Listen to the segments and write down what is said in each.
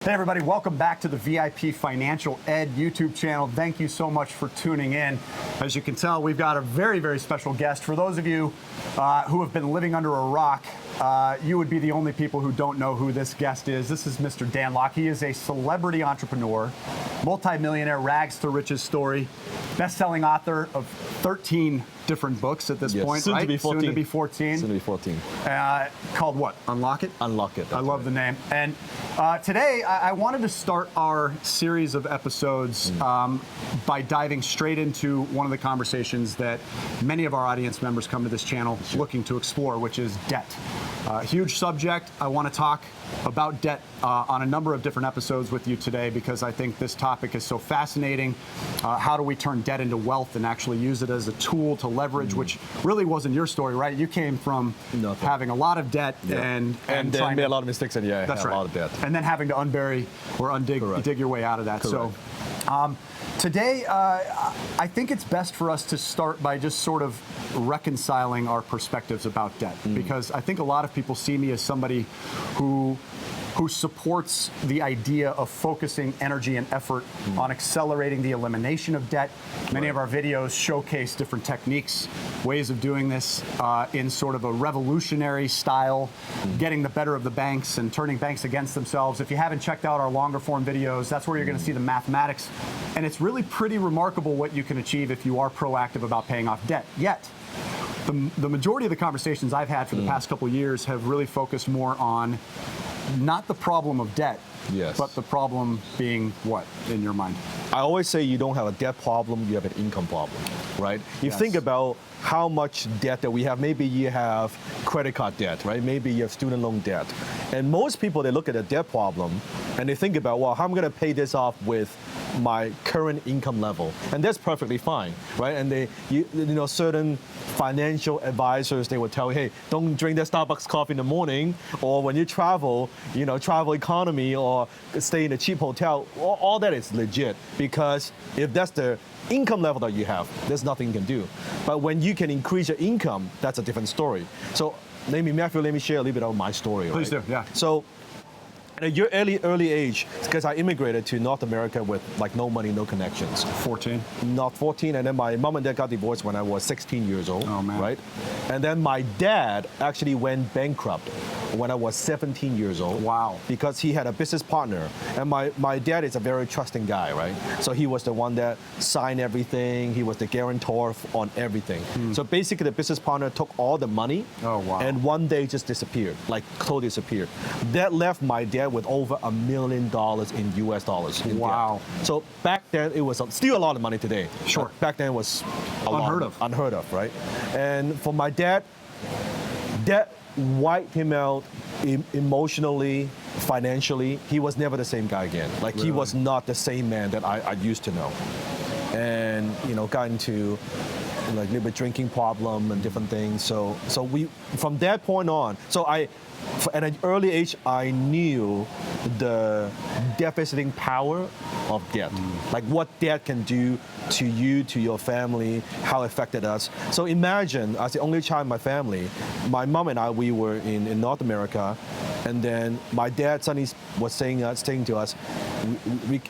Hey everybody, welcome back to the VIP Financial Ed YouTube channel. Thank you so much for tuning in. As you can tell, we've got a very, very special guest. For those of you who have been living under a rock, you would be the only people who don't know who this guest is. This is Mr. Dan Lok. He is a celebrity entrepreneur, multimillionaire, rags to riches story, best-selling author of 13 different books at this point, soon right? To be 14. Soon to be 14. Soon to be 14. Called what? Unlock It? Unlock It. I love the name. And today, I wanted to start our series of episodes by diving straight into one of the conversations that many of our audience members come to this channel looking to explore, which is debt. Huge subject. I want to talk about debt on a number of different episodes with you today because I think this topic is so fascinating. How do we turn debt into wealth and actually use it as a tool to leverage, which really wasn't your story, right? You came from having a lot of debt and then made a lot of mistakes and that's right. A lot of debt. And then having to unbury or dig your way out of that. Correct. So today, I think it's best for us to start by just sort of reconciling our perspectives about debt, because I think a lot of people see me as somebody who supports the idea of focusing energy and effort on accelerating the elimination of debt. Many of our videos showcase different techniques, ways of doing this in sort of a revolutionary style, getting the better of the banks and turning banks against themselves. If you haven't checked out our longer form videos, that's where you're going to see the mathematics. And it's really pretty remarkable what you can achieve if you are proactive about paying off debt. Yet, the majority of the conversations I've had for the past couple of years have really focused more on not the problem of debt, but the problem being what, in your mind? I always say you don't have a debt problem, you have an income problem, right? You think about how much debt that we have. Maybe you have credit card debt, right? Maybe you have student loan debt. And most people, they look at a debt problem and they think about, well, how am I going to pay this off with my current income level? And that's perfectly fine, right? And certain financial advisors, they would tell you, hey, don't drink that Starbucks coffee in the morning, or when you travel, travel economy, or stay in a cheap hotel. All that is legit, because if that's the income level that you have, there's nothing you can do. But when you can increase your income, that's a different story. So Matthew, let me share a little bit of my story. Please do, yeah. So at a early age, because I immigrated to North America with like no money, no connections. 14? Not 14, and then my mom and dad got divorced when I was 16 years old, right? And then my dad actually went bankrupt when I was 17 years old. Wow. Because he had a business partner, and my dad is a very trusting guy, right? So he was the one that signed everything, he was the guarantor on everything. So basically the business partner took all the money, and one day just disappeared, like totally disappeared. That left my dad with over $1 million in US dollars. Wow. Debt. So back then it was still a lot of money today. Sure. Back then it was unheard of, right? And for my dad, that wiped him out emotionally, financially. He was never the same guy again. Like he was not the same man that I used to know. And got into like a little bit drinking problem and different things. So we, from that point on, at an early age, I knew the devastating power of debt, like what debt can do to you, to your family, how it affected us. So imagine, as the only child in my family, my mom and I, we were in North America, and then my dad suddenly was saying to us,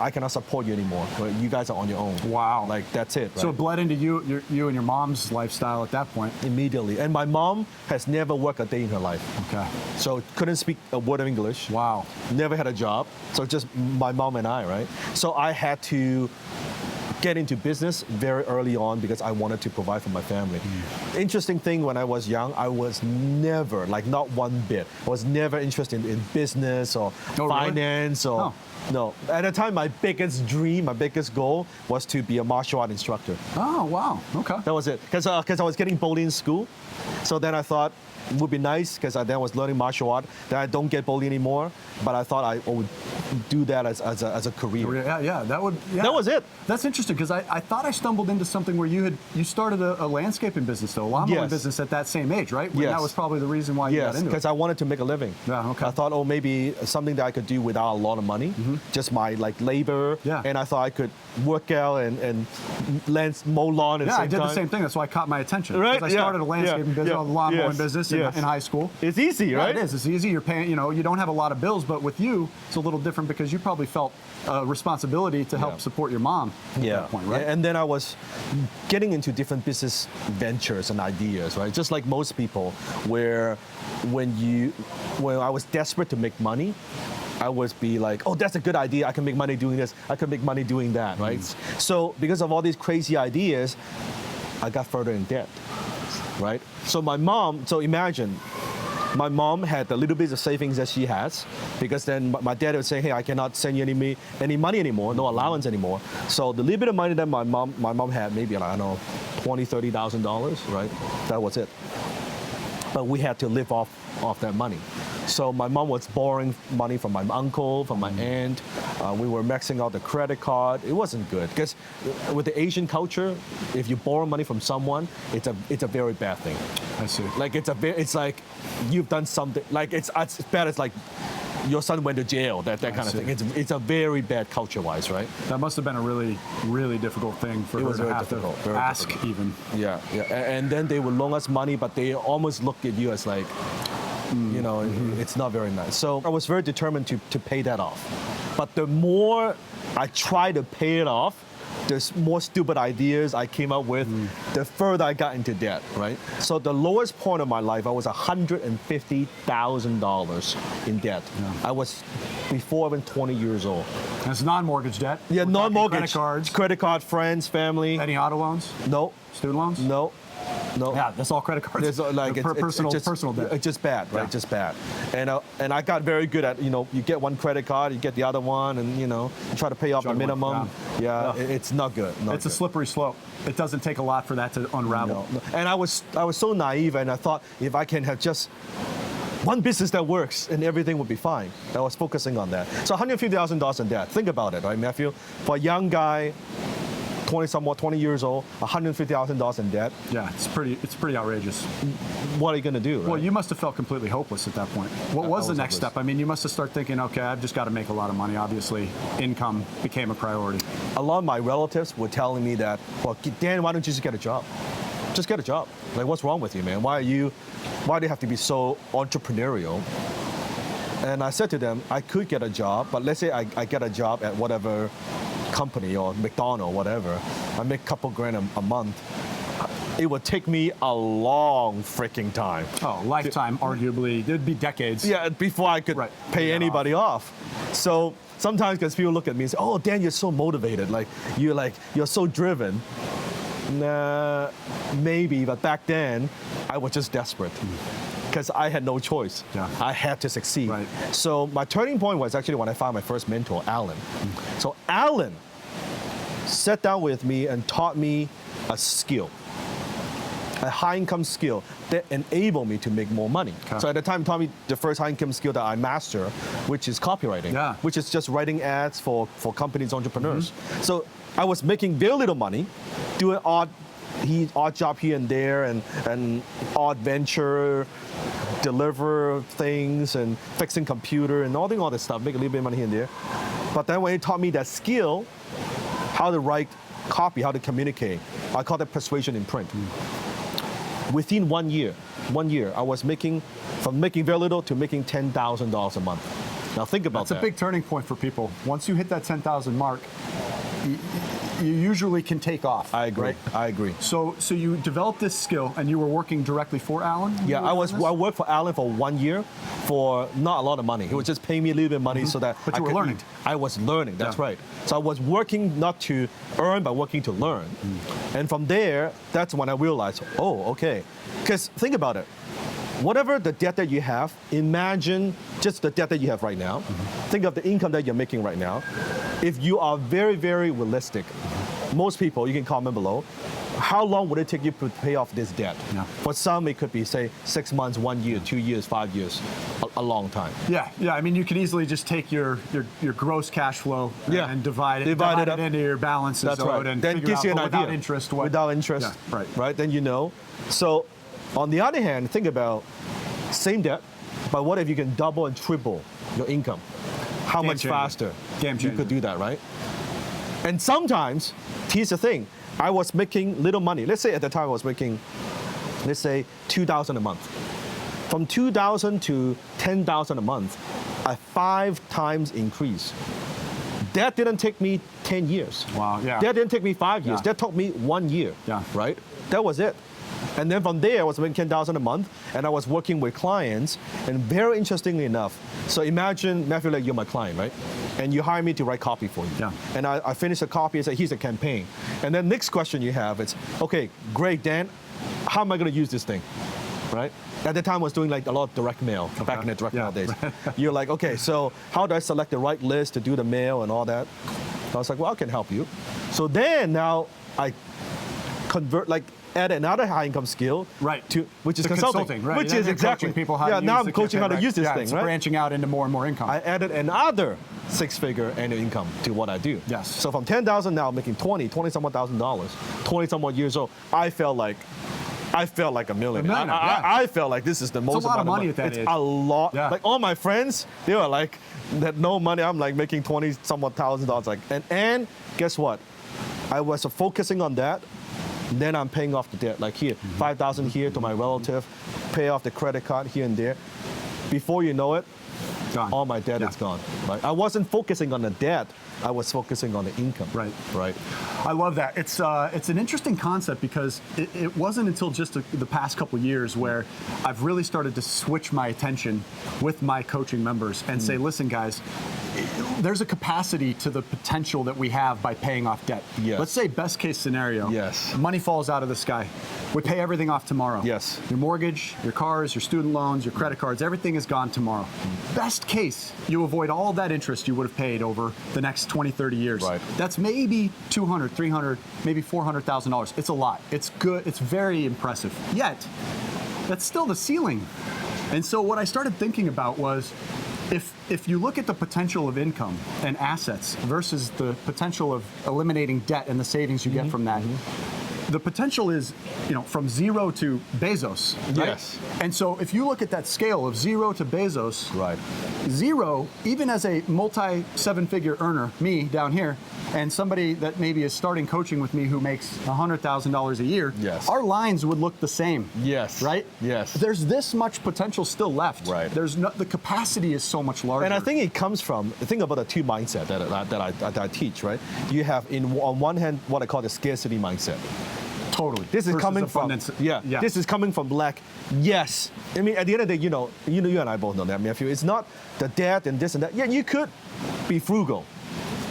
I cannot support you anymore. You guys are on your own. Wow. Like, that's it. Right? So it bled into you and your mom's lifestyle at that point? Immediately. And my mom has never worked a day in her life. Okay. So couldn't speak a word of English. Wow. Never had a job. So just my mom and I, right? So I had to get into business very early on because I wanted to provide for my family. Interesting thing, when I was young, I was never, like not one bit, I was never interested in business or finance or... No. At the time, my biggest dream, my biggest goal was to be a martial art instructor. Oh, wow. Okay. That was it. Because I was getting bullied in school. So then I thought it would be nice, because I then was learning martial art, that I don't get bullied anymore. But I thought I would do that as a career. Yeah, that was it. That's interesting, because I thought I stumbled into something where you started a landscaping business, though, a lawnmowing business at that same age, right? That was probably the reason why you got into it. Yes, because I wanted to make a living. Yeah, okay. I thought, maybe something that I could do without a lot of money. just my like labor, Yeah. and I thought I could work out and mow lawn at the Yeah, same I did time. the same thing. That's why it caught my attention. Right, Because I started a landscaping business, a lawn mowing business in high school. It's easy, Yeah, right? it is. It's easy. You're paying, you don't have a lot of bills, but with you, it's a little different because you probably felt responsibility to help support your mom at that point, right? And then I was getting into different business ventures and ideas, right? Just like most people, where when I was desperate to make money, I would be like, oh, that's a good idea. I can make money doing this. I can make money doing that, right? So because of all these crazy ideas, I got further in debt, right? So imagine, my mom had the little bit of savings that she has, because then my dad would say, hey, I cannot send you any money anymore, no allowance anymore. So the little bit of money that my mom had, maybe, I don't know, $20,000, $30,000, right? That was it. But we had to live off that money. So my mom was borrowing money from my uncle, from my aunt. We were maxing out the credit card. It wasn't good, because with the Asian culture, if you borrow money from someone, it's a very bad thing. I see. Like it's like you've done something. Like it's as bad as like your son went to jail. That kind of thing. It's a very bad culture-wise, right? That must have been a really, really difficult thing for her to have to ask even. Yeah. And then they would loan us money, but they almost look at you as like, it's not very nice. So I was very determined to pay that off. But the more I tried to pay it off, the more stupid ideas I came up with, the further I got into debt, right? So the lowest point of my life, I was $150,000 in debt. Yeah. I was before even 20 years old. That's non-mortgage debt? Yeah, non-mortgage. Credit cards? Credit card, friends, family. Any auto loans? No. Student loans? No. Yeah, that's all credit cards. It's like personal debt. It's just bad, right? Yeah. Just bad. And I got very good at, you get one credit card, you get the other one, and you try to pay off the minimum. Yeah, it's not good. It's a slippery slope. It doesn't take a lot for that to unravel. No. And I was so naive, and I thought if I can have just one business that works and everything would be fine. I was focusing on that. So $150,000 in debt. Think about it, right, Matthew? For a young guy, 20 years old, $150,000 in debt. Yeah, it's pretty outrageous. What are you going to do? Right? Well, you must have felt completely hopeless at that point. What was the next step? I mean, you must have started thinking, okay, I've just got to make a lot of money. Obviously, income became a priority. A lot of my relatives were telling me that, well, Dan, why don't you just get a job? Just get a job. Like, what's wrong with you, man? Why do you have to be so entrepreneurial? And I said to them, I could get a job, but let's say I get a job at whatever company or McDonald's or whatever, I make a couple grand a month. It would take me a long freaking time. Oh, lifetime, arguably. There'd be decades. Yeah, before I could pay anybody off. So sometimes, because people look at me and say, oh, Dan, you're so motivated. You're so driven. Nah, maybe, but back then, I was just desperate. Because I had no choice. Yeah. I had to succeed. Right. So my turning point was actually when I found my first mentor, Alan. So Alan sat down with me and taught me a skill, a high income skill that enabled me to make more money. Okay. So at the time, he taught me the first high income skill that I master, which is copywriting, which is just writing ads for companies, entrepreneurs. So I was making very little money, doing odd job here and there, and odd venture, deliver things and fixing computer and all this stuff, make a little bit of money here and there. But then when he taught me that skill, how to write copy, how to communicate, I call that persuasion in print. Within 1 year, I was making very little to making $10,000 a month. Now think about that. That's a big turning point for people. Once you hit that 10,000 mark, you usually can take off. I agree. Right? I agree. So you developed this skill, and you were working directly for Alan? Yeah, I worked for Alan for 1 year for not a lot of money. He was just paying me a little bit of money so that But you were learning. I was learning, that's right. So I was working not to earn, but working to learn. And from there, that's when I realized, oh, okay. Because think about it. Whatever the debt that you have, imagine just the debt that you have right now. Think of the income that you're making right now. If you are very, very realistic, most people, you can comment below, how long would it take you to pay off this debt? Yeah. For some, it could be, say, 6 months, 1 year, 2 years, 5 years, a long time. Yeah. I mean, you can easily just take your gross cash flow and divide it up into your balances. That's right. And then gives you an idea. Without interest. Without interest. Yeah, right. Then you know. So, on the other hand, think about same debt, but what if you can double and triple your income? how Game much changer. faster Game you changer. could do that, right? And sometimes, here's the thing, I was making little money. Let's say at the time I was making, let's say, $2,000 a month. From $2,000 to $10,000 a month, a 5 times increase. That didn't take me 10 years. Wow, yeah. That didn't take me 5 years. Yeah. That took me 1 year. Yeah. Right? That was it. And then from there, I was making $10,000 a month, and I was working with clients. And very interestingly enough, so imagine, Matthew, like you're my client, right? And you hire me to write copy for you. Yeah. And I finish the copy and say, here's a campaign. And then next question you have is, okay, great, Dan, how am I going to use this thing, right? At the time, I was doing like a lot of direct mail, back in the direct mail days. You're like, okay, so how do I select the right list to do the mail and all that? I was like, well, I can help you. So then now I convert, like, add another high income skill, Right. To which is The consulting, right? which You're is exactly coaching people how to use now I'm the coaching how to campaign, use this right? thing, It's right? branching out into more and more income. I added another 6-figure annual income to what I do. Yes. So from 10,000 now I'm making 20 some thousand dollars, 20 some odd years old. I felt like a millionaire. I felt like this is the most a lot of amount money at that it's age. a lot. Yeah. Like all my friends, they were like, that no money. I'm like making 20 some odd thousand dollars. Like, and guess what? I was focusing on that. Then I'm paying off the debt. Like here, 5,000 here to my relative, pay off the credit card here and there. Before you know it, Gone. all my debt Yeah. is gone. Right? I wasn't focusing on the debt. I was focusing on the income. Right. Right. I love that. It's an interesting concept because it wasn't until just the past couple years where I've really started to switch my attention with my coaching members and say, listen, guys, there's a capacity to the potential that we have by paying off debt. Yes. Let's say best case scenario. Yes. Money falls out of the sky. We pay everything off tomorrow. Yes. Your mortgage, your cars, your student loans, your credit cards, everything is gone tomorrow. Best case, you avoid all of that interest you would have paid over the next 20, 30 years. Right. That's maybe $200, $300, maybe $400,000. It's a lot. It's good. It's very impressive. Yet, that's still the ceiling. And so what I started thinking about was, if you look at the potential of income and assets versus the potential of eliminating debt and the savings you get from that, the potential is, from zero to Bezos, right? Yes. And so if you look at that scale of zero to Bezos, Right. zero, even as a multi-7-figure earner, me down here, and somebody that maybe is starting coaching with me who makes $100,000 a year, Yes. our lines would look the same. Yes. Right? Yes. There's this much potential still left. Right. The capacity is so much larger. And I think it comes from, think about the two mindset that I teach, right? You have on one hand what I call the scarcity mindset. totally. This is Versus coming abundance. from This is coming from lack. Yes, I mean at the end of the day, you and I both know that, Matthew. It's not the debt and this and that. Yeah, you could be frugal,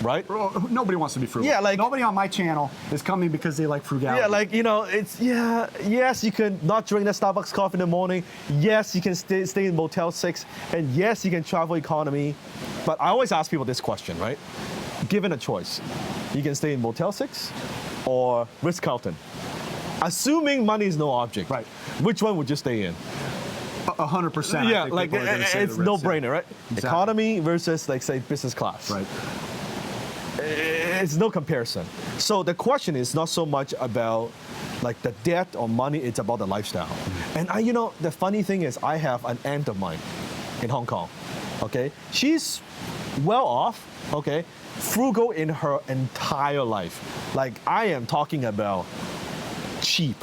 right? Well, nobody wants to be frugal. Yeah, like- nobody on my channel is coming because they like frugality. Yeah, like yes, you can not drink the Starbucks coffee in the morning. Yes, you can stay in Motel 6, and yes, you can travel economy. But I always ask people this question, right? Given a choice, you can stay in Motel 6 or Ritz-Carlton. Assuming money is no object, Right. Which one would you stay in? 100%. Yeah, I think like people are gonna say it's the Ritz, no-brainer, right? Exactly. Economy versus, like, say, business class. Right. It's no comparison. So the question is not so much about like the debt or money, it's about the lifestyle. And the funny thing is I have an aunt of mine in Hong Kong, okay? She's well off, okay? Frugal in her entire life. Like I am talking about cheap.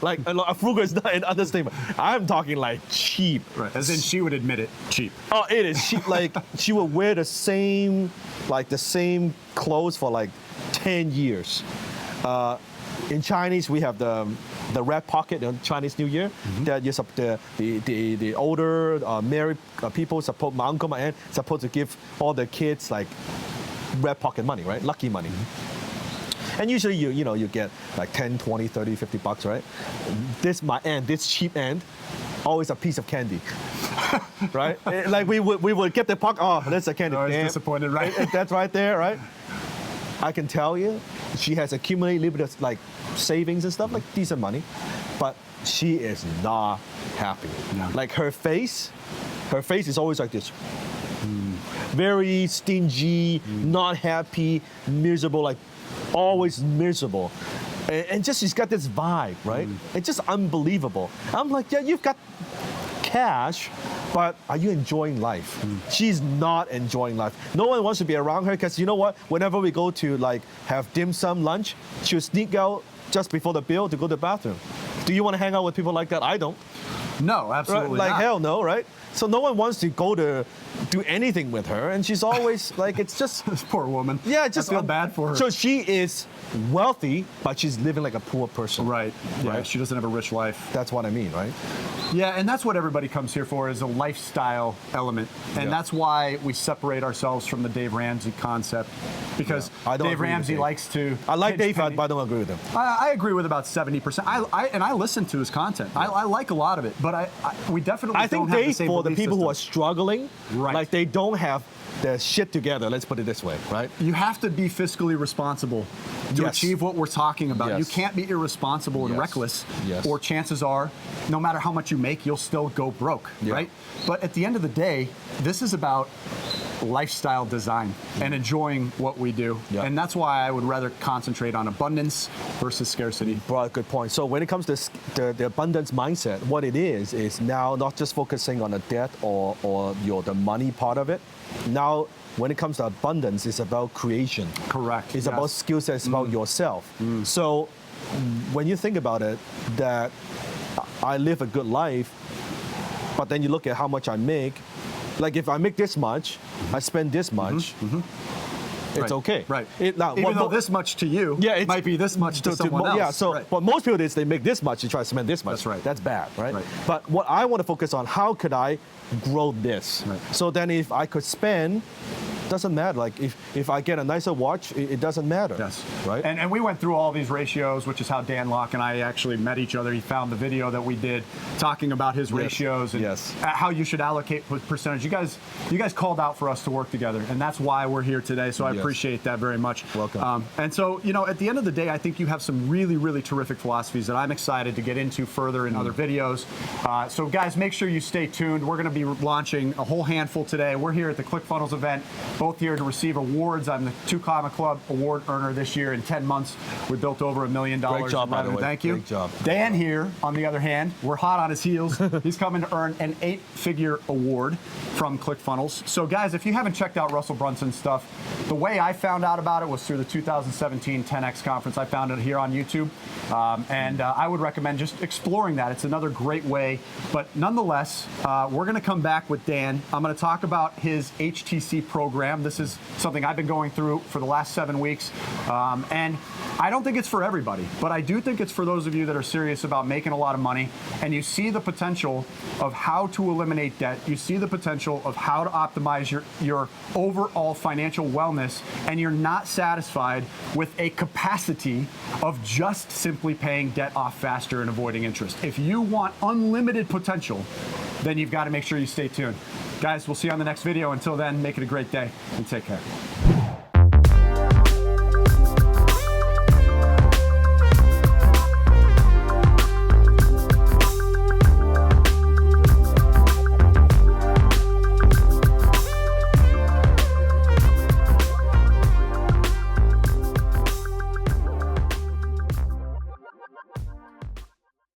Like frugal is not an understatement. I'm talking like cheap. Right. As in she would admit it, cheap. Oh, it is cheap. Like she would wear the same clothes for like 10 years. In Chinese, we have the red pocket on Chinese New Year. That is the older married people my uncle, my aunt, supposed to give all the kids like red pocket money, right? Lucky money. And usually you get like 10, 20, 30, 50 bucks, right? This cheap aunt, always a piece of candy. Right? Like we would get the pocket, oh, that's a candy. Always Damn. disappointed, right? That's right there, right? I can tell you, she has accumulated a little bit of like savings and stuff, like decent money, but she is not happy. No. Like her face is always like this. Very stingy, not happy, miserable, like always miserable. And just she's got this vibe, right? It's just unbelievable. I'm like, yeah, you've got cash, but are you enjoying life? She's not enjoying life. No one wants to be around her because you know what? Whenever we go to like have dim sum lunch, she'll sneak out just before the bill to go to the bathroom. Do you want to hang out with people like that? I don't. No, absolutely Like not. hell no, right? So no one wants to go to do anything with her, and she's always like, it's just This poor woman. yeah, just I feel bad for her. So she is wealthy, but she's living like a poor person. Right. Yeah. Right. She doesn't have a rich life. That's what I mean, right? Yeah, and that's what everybody comes here for is a lifestyle element. And Yeah. that's why we separate ourselves from the Dave Ramsey concept. Because I don't Dave agree with Ramsey Dave. likes to I like pitch Dave, penny- but I don't agree with him. I agree with about 70%. I listen to his content. I like a lot of it, but we definitely I think don't have the Dave, same for the belief people who are system. struggling, Right. like they don't have their shit together, let's put it this way, right? You have to be fiscally responsible to Yes. achieve what we're talking about. You Yes. can't be irresponsible and Yes. reckless, Yes. or chances are, no matter how much you make, you'll still go broke, Yeah. right? But at the end of the day, this is about lifestyle design and enjoying what we do. Yeah. And that's why I would rather concentrate on abundance versus scarcity. Brought a good point. So when it comes to the abundance mindset, what it is now not just focusing on the debt or the money part of it. Now, when it comes to abundance, it's about creation. Correct. It's yes. about skill sets, about yourself. So when you think about it, that I live a good life, but then you look at how much I make. Like if I make this much, I spend this much. It's Right. okay. Right. Now, Even though this much to you it might be this much to someone else. Yeah, so Right. but most people is they make this much, they try to spend this much. That's right. That's bad, right? Right. But what I want to focus on, how could I grow this? Right. So then if I could spend, doesn't matter. Like if I get a nicer watch, it doesn't matter. Yes. Right? And we went through all these ratios, which is how Dan Lok and I actually met each other. He found the video that we did talking about his ratios and Yes. how you should allocate percentage. You guys called out for us to work together, and that's why we're here today. So I Yes. appreciate that very much. Welcome. And so, you know, at the end of the day, I think you have some really, really terrific philosophies that I'm excited to get into further in other videos. So guys, make sure you stay tuned. We're going to be launching a whole handful today. We're here at the ClickFunnels event, both here to receive awards. I'm the 2 Comma Club award earner this year. In 10 months, we built over $1 million. Great job, in by the revenue. way. Thank you. Great job. Dan here, on the other hand, we're hot on his heels. He's coming to earn an 8-figure award from ClickFunnels. So guys, if you haven't checked out Russell Brunson's stuff, the way I found out about it was through the 2017 10X conference. I found it here on YouTube. And I would recommend just exploring that. It's another great way. But nonetheless, we're going to come back with Dan. I'm going to talk about his HTC program. This is something I've been going through for the last 7 weeks. And I don't think it's for everybody, but I do think it's for those of you that are serious about making a lot of money and you see the potential of how to eliminate debt. You see the potential of how to optimize your overall financial wellness, and you're not satisfied with a capacity of just simply paying debt off faster and avoiding interest. If you want unlimited potential, then you've got to make sure you stay tuned. Guys, we'll see you on the next video. Until then, make it a great day and take care.